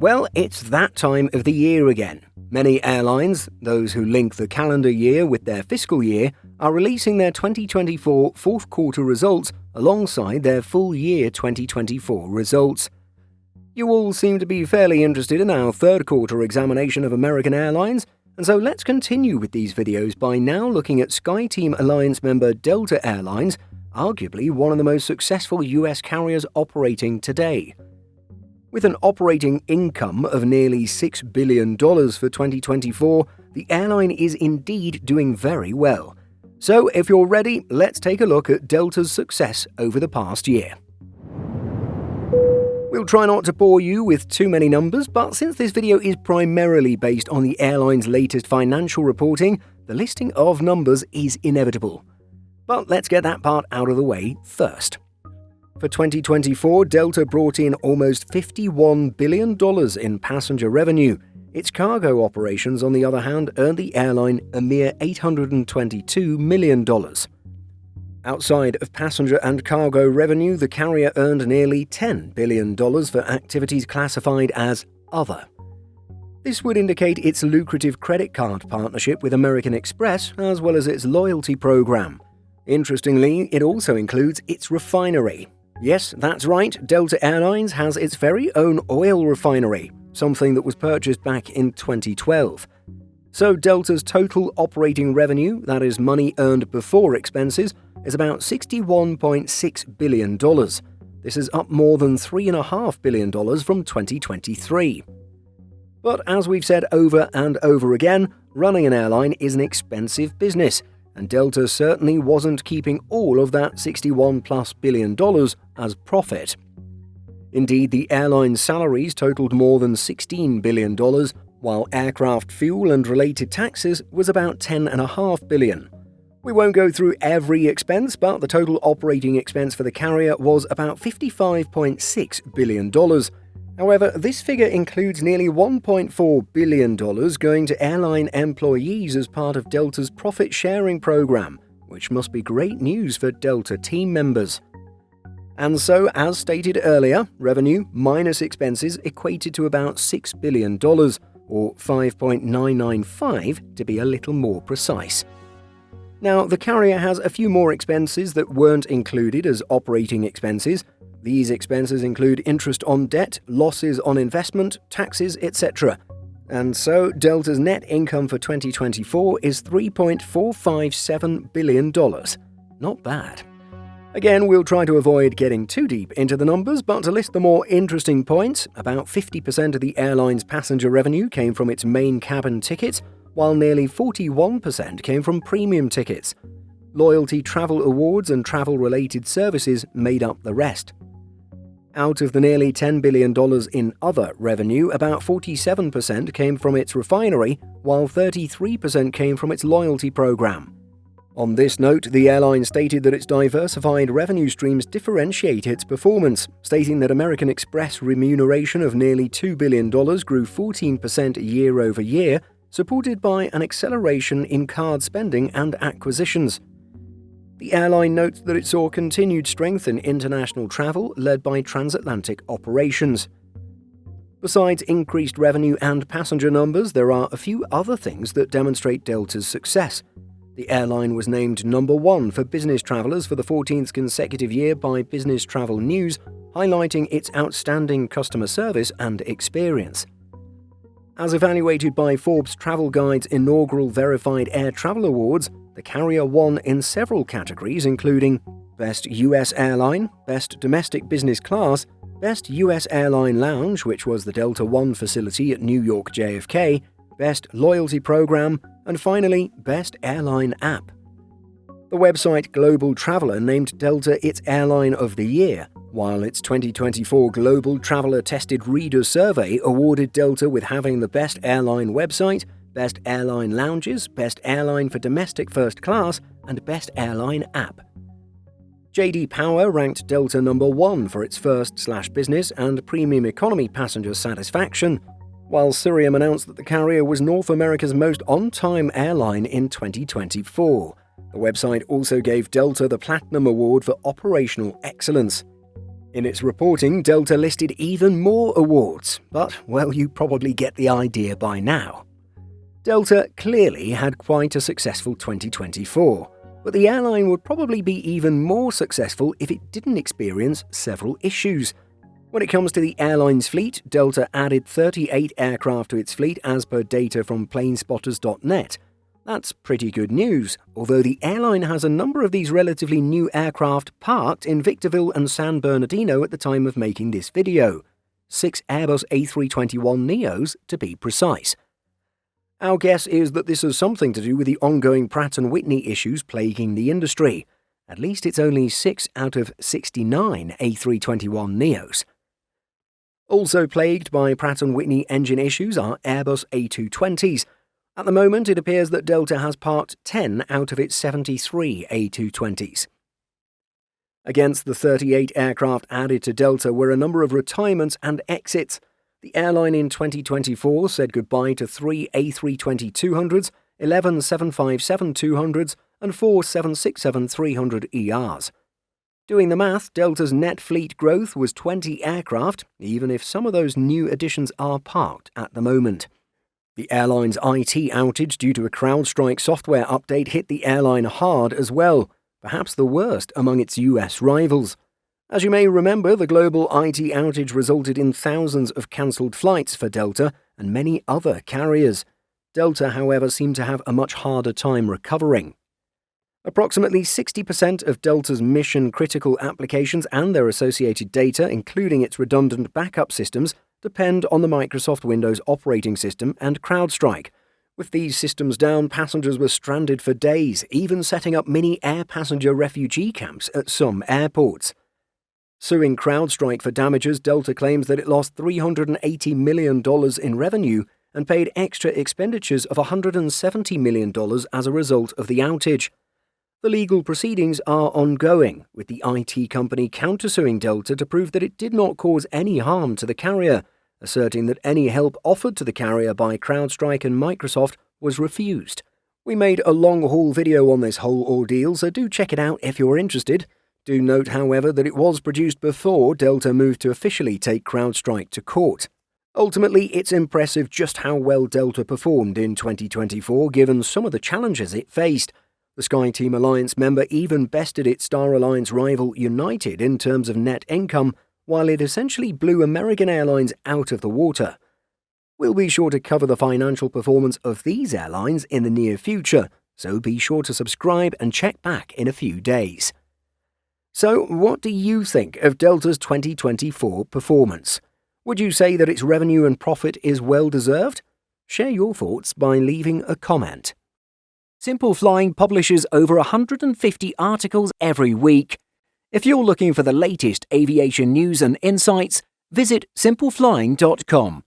Well, it's that time of the year again. Many airlines, those who link the calendar year with their fiscal year, are releasing their 2024 fourth quarter results alongside their full year 2024 results. You all seem to be fairly interested in our third quarter examination of American Airlines, and so let's continue with these videos by now looking at SkyTeam Alliance member Delta Airlines, arguably one of the most successful US carriers operating today. With an operating income of nearly $6 billion for 2024, the airline is indeed doing very well. So if you're ready, let's take a look at Delta's success over the past year. We'll try not to bore you with too many numbers, but since this video is primarily based on the airline's latest financial reporting, the listing of numbers is inevitable. But let's get that part out of the way first. For 2024, Delta brought in almost $51 billion in passenger revenue. Its cargo operations, on the other hand, earned the airline a mere $822 million. Outside of passenger and cargo revenue, the carrier earned nearly $10 billion for activities classified as other. This would indicate its lucrative credit card partnership with American Express, as well as its loyalty program. Interestingly, it also includes its refinery. Yes, that's right, Delta Airlines has its very own oil refinery, something that was purchased back in 2012. So Delta's total operating revenue, that is money earned before expenses, is about $61.6 billion. This is up more than $3.5 billion from 2023. But as we've said over and over again, running an airline is an expensive business, and Delta certainly wasn't keeping all of that $61+ billion as profit. Indeed, the airline's salaries totaled more than $16 billion, while aircraft fuel and related taxes was about $10.5 billion. We won't go through every expense, but the total operating expense for the carrier was about $55.6 billion. However, this figure includes nearly $1.4 billion going to airline employees as part of Delta's profit-sharing program, which must be great news for Delta team members. And so, as stated earlier, revenue minus expenses equated to about $6 billion, or 5.995 to be a little more precise. Now, the carrier has a few more expenses that weren't included as operating expenses. These expenses include interest on debt, losses on investment, taxes, etc. And so, Delta's net income for 2024 is $3.457 billion. Not bad. Again, we'll try to avoid getting too deep into the numbers, but to list the more interesting points, about 50% of the airline's passenger revenue came from its main cabin tickets, while nearly 41% came from premium tickets. Loyalty travel awards and travel-related services made up the rest. Out of the nearly $10 billion in other revenue, about 47% came from its refinery, while 33% came from its loyalty program. On this note, the airline stated that its diversified revenue streams differentiate its performance, stating that American Express remuneration of nearly $2 billion grew 14% year over year, supported by an acceleration in card spending and acquisitions. The airline notes that it saw continued strength in international travel led by transatlantic operations. Besides increased revenue and passenger numbers, there are a few other things that demonstrate Delta's success. The airline was named number 1 for business travelers for the 14th consecutive year by Business Travel News, highlighting its outstanding customer service and experience. As evaluated by Forbes Travel Guide's inaugural Verified Air Travel Awards, the carrier won in several categories including Best U.S. Airline, Best Domestic Business Class, Best U.S. Airline Lounge, which was the Delta One facility at New York JFK, Best Loyalty Program, and finally, Best Airline App. The website Global Traveler named Delta its Airline of the Year, while its 2024 Global Traveler Tested Reader Survey awarded Delta with having the best airline website, best airline lounges, best airline for domestic first class, and best airline app. J.D. Power ranked Delta number 1 for its first/business and premium economy passenger satisfaction, while Cirium announced that the carrier was North America's most on-time airline in 2024. The website also gave Delta the Platinum Award for Operational Excellence. In its reporting, Delta listed even more awards, but, well, you probably get the idea by now. Delta clearly had quite a successful 2024, but the airline would probably be even more successful if it didn't experience several issues. When it comes to the airline's fleet, Delta added 38 aircraft to its fleet as per data from planespotters.net. That's pretty good news, although the airline has a number of these relatively new aircraft parked in Victorville and San Bernardino at the time of making this video. 6 Airbus A321neos to be precise. Our guess is that this has something to do with the ongoing Pratt & Whitney issues plaguing the industry. At least it's only 6 out of 69 A321neos. Also plagued by Pratt & Whitney engine issues are Airbus A220s. At the moment, it appears that Delta has parked 10 out of its 73 A220s. Against the 38 aircraft added to Delta were a number of retirements and exits. The airline in 2024 said goodbye to 3 A320-200s, 11 757-200s, and 4 767-300ERs. Doing the math, Delta's net fleet growth was 20 aircraft, even if some of those new additions are parked at the moment. The airline's IT outage due to a CrowdStrike software update hit the airline hard as well, perhaps the worst among its US rivals. As you may remember, the global IT outage resulted in thousands of cancelled flights for Delta and many other carriers. Delta, however, seemed to have a much harder time recovering. Approximately 60% of Delta's mission-critical applications and their associated data, including its redundant backup systems, depend on the Microsoft Windows operating system and CrowdStrike. With these systems down, passengers were stranded for days, even setting up mini air passenger refugee camps at some airports. Suing CrowdStrike for damages, Delta claims that it lost $380 million in revenue and paid extra expenditures of $170 million as a result of the outage. The legal proceedings are ongoing, with the IT company countersuing Delta to prove that it did not cause any harm to the carrier, asserting that any help offered to the carrier by CrowdStrike and Microsoft was refused. We made a long-haul video on this whole ordeal, so do check it out if you're interested. Do note, however, that it was produced before Delta moved to officially take CrowdStrike to court. Ultimately, it's impressive just how well Delta performed in 2024 given some of the challenges it faced. The SkyTeam Alliance member even bested its Star Alliance rival United in terms of net income, while it essentially blew American Airlines out of the water. We'll be sure to cover the financial performance of these airlines in the near future, so be sure to subscribe and check back in a few days. So, what do you think of Delta's 2024 performance? Would you say that its revenue and profit is well deserved? Share your thoughts by leaving a comment. Simple Flying publishes over 150 articles every week. If you're looking for the latest aviation news and insights, visit simpleflying.com.